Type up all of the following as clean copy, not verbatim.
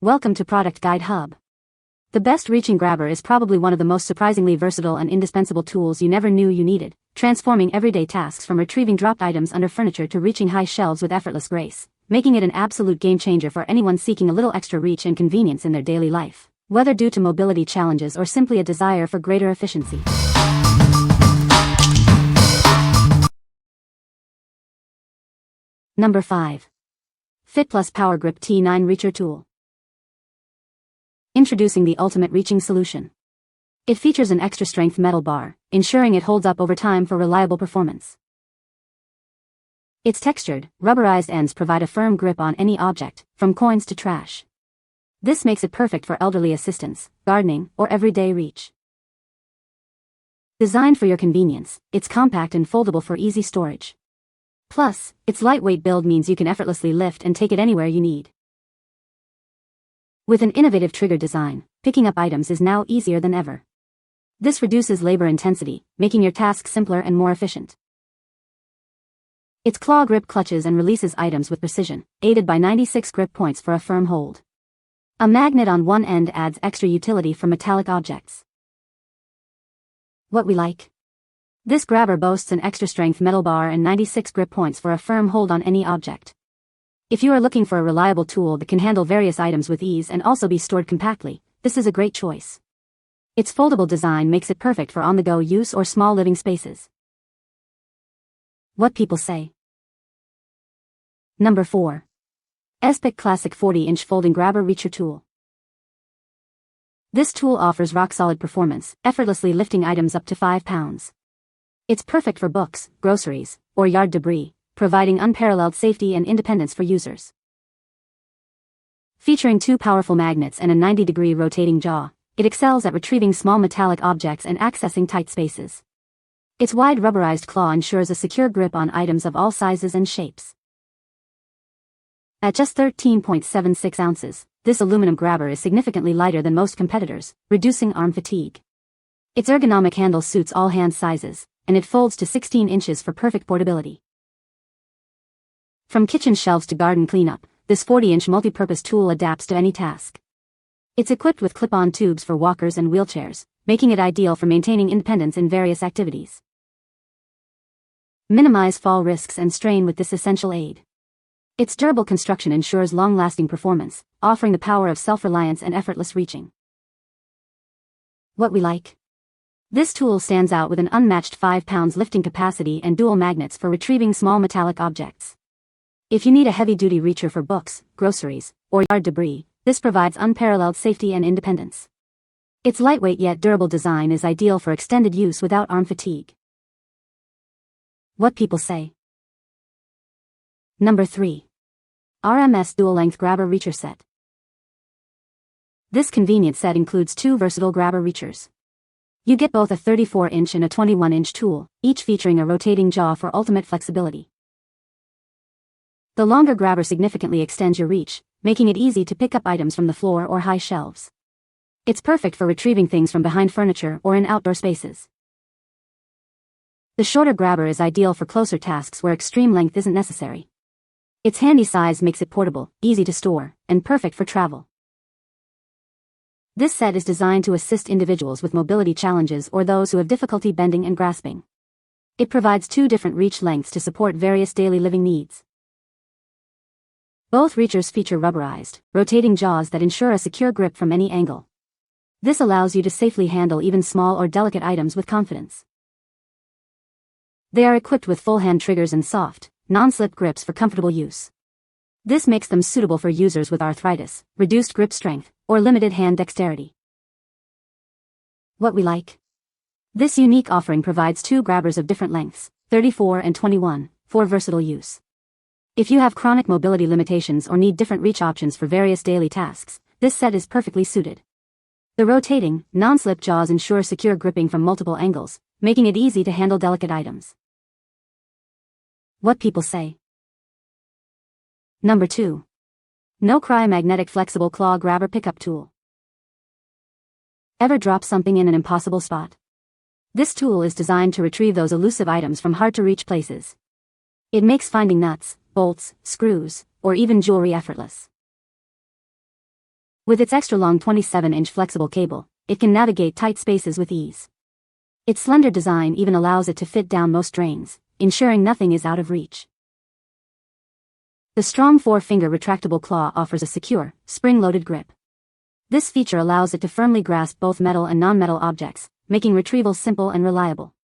Welcome to Product Guide Hub. The best reaching grabber is probably one of the most surprisingly versatile and indispensable tools you never knew you needed, transforming everyday tasks from retrieving dropped items under furniture to reaching high shelves with effortless grace, making it an absolute game changer for anyone seeking a little extra reach and convenience in their daily life, whether due to mobility challenges or simply a desire for greater efficiency. Number 5. FitPlus PowerGrip T9 Reacher Tool. Introducing the ultimate reaching solution. It features an extra-strength metal bar, ensuring it holds up over time for reliable performance. Its textured, rubberized ends provide a firm grip on any object, from coins to trash. This makes it perfect for elderly assistance, gardening, or everyday reach. Designed for your convenience, it's compact and foldable for easy storage. Plus, its lightweight build means you can effortlessly lift and take it anywhere you need. With an innovative trigger design, picking up items is now easier than ever. This reduces labor intensity, making your tasks simpler and more efficient. Its claw grip clutches and releases items with precision, aided by 96 grip points for a firm hold. A magnet on one end adds extra utility for metallic objects. What we like? This grabber boasts an extra-strength metal bar and 96 grip points for a firm hold on any object. If you are looking for a reliable tool that can handle various items with ease and also be stored compactly, this is a great choice. Its foldable design makes it perfect for on-the-go use or small living spaces. What people say. Number 4. EZPIK Classic 40-inch Folding Grabber Reacher Tool. This tool offers rock-solid performance, effortlessly lifting items up to 5 pounds. It's perfect for books, groceries, or yard debris, providing unparalleled safety and independence for users. Featuring 2 powerful magnets and a 90-degree rotating jaw, it excels at retrieving small metallic objects and accessing tight spaces. Its wide rubberized claw ensures a secure grip on items of all sizes and shapes. At just 13.76 ounces, this aluminum grabber is significantly lighter than most competitors, reducing arm fatigue. Its ergonomic handle suits all hand sizes, and it folds to 16 inches for perfect portability. From kitchen shelves to garden cleanup, this 40-inch multi-purpose tool adapts to any task. It's equipped with clip-on tubes for walkers and wheelchairs, making it ideal for maintaining independence in various activities. Minimize fall risks and strain with this essential aid. Its durable construction ensures long-lasting performance, offering the power of self-reliance and effortless reaching. What we like? This tool stands out with an unmatched 5 pounds lifting capacity and dual magnets for retrieving small metallic objects. If you need a heavy-duty reacher for books, groceries, or yard debris, this provides unparalleled safety and independence. Its lightweight yet durable design is ideal for extended use without arm fatigue. What people say. Number 3. RMS Dual-Length Grabber Reacher Set. This convenient set includes 2 versatile grabber reachers. You get both a 34-inch and a 21-inch tool, each featuring a rotating jaw for ultimate flexibility. The longer grabber significantly extends your reach, making it easy to pick up items from the floor or high shelves. It's perfect for retrieving things from behind furniture or in outdoor spaces. The shorter grabber is ideal for closer tasks where extreme length isn't necessary. Its handy size makes it portable, easy to store, and perfect for travel. This set is designed to assist individuals with mobility challenges or those who have difficulty bending and grasping. It provides 2 different reach lengths to support various daily living needs. Both reachers feature rubberized, rotating jaws that ensure a secure grip from any angle. This allows you to safely handle even small or delicate items with confidence. They are equipped with full hand triggers and soft, non-slip grips for comfortable use. This makes them suitable for users with arthritis, reduced grip strength, or limited hand dexterity. What we like? This unique offering provides 2 grabbers of different lengths, 34 and 21, for versatile use. If you have chronic mobility limitations or need different reach options for various daily tasks, this set is perfectly suited. The rotating, non-slip jaws ensure secure gripping from multiple angles, making it easy to handle delicate items. What people say. Number 2. NoCry Magnetic Flexible Claw Grabber Pickup Tool. Ever drop something in an impossible spot? This tool is designed to retrieve those elusive items from hard-to-reach places. It makes finding nuts, bolts, screws, or even jewelry effortless. With its extra-long 27-inch flexible cable, it can navigate tight spaces with ease. Its slender design even allows it to fit down most drains, ensuring nothing is out of reach. The strong 4-finger retractable claw offers a secure, spring-loaded grip. This feature allows it to firmly grasp both metal and non-metal objects, making retrieval simple and reliable.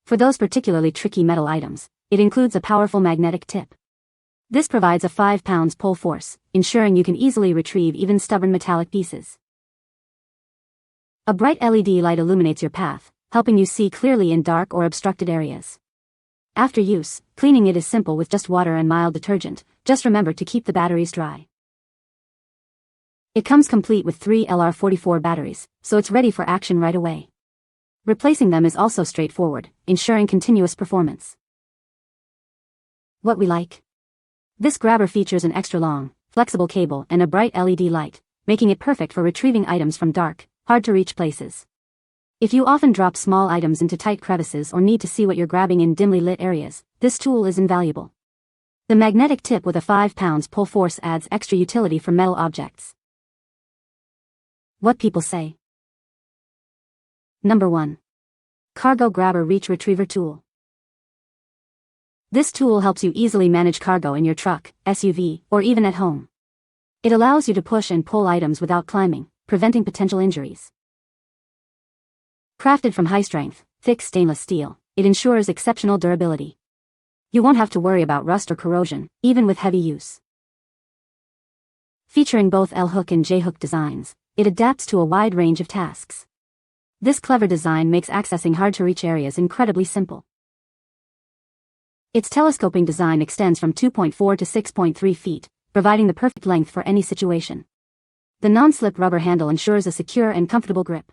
For those particularly tricky metal items, it includes a powerful magnetic tip. This provides a 5 pounds pull force, ensuring you can easily retrieve even stubborn metallic pieces. A bright LED light illuminates your path, helping you see clearly in dark or obstructed areas. After use, cleaning it is simple with just water and mild detergent. Just remember to keep the batteries dry. It comes complete with 3 LR44 batteries, so it's ready for action right away. Replacing them is also straightforward, ensuring continuous performance. What we like? This grabber features an extra long, flexible cable and a bright LED light, making it perfect for retrieving items from dark, hard-to-reach places. If you often drop small items into tight crevices or need to see what you're grabbing in dimly lit areas, this tool is invaluable. The magnetic tip with a 5 pounds pull force adds extra utility for metal objects. What people say. Number 1. Cargo Grabber Reach Retriever Tool. This tool helps you easily manage cargo in your truck, SUV, or even at home. It allows you to push and pull items without climbing, preventing potential injuries. Crafted from high-strength, thick stainless steel, it ensures exceptional durability. You won't have to worry about rust or corrosion, even with heavy use. Featuring both L-hook and J-hook designs, it adapts to a wide range of tasks. This clever design makes accessing hard-to-reach areas incredibly simple. Its telescoping design extends from 2.4 to 6.3 feet, providing the perfect length for any situation. The non-slip rubber handle ensures a secure and comfortable grip.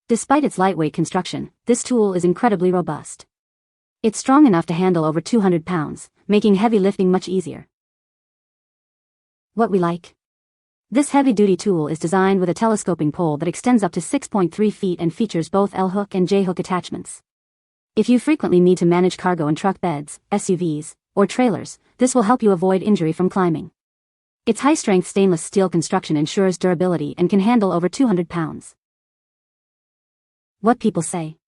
Despite its lightweight construction, this tool is incredibly robust. It's strong enough to handle over 200 pounds, making heavy lifting much easier. What we like? This heavy-duty tool is designed with a telescoping pole that extends up to 6.3 feet and features both L-hook and J-hook attachments. If you frequently need to manage cargo in truck beds, SUVs, or trailers, this will help you avoid injury from climbing. Its high-strength stainless steel construction ensures durability and can handle over 200 pounds. What people say.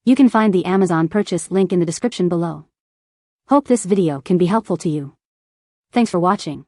You can find the Amazon purchase link in the description below. Hope this video can be helpful to you. Thanks for watching.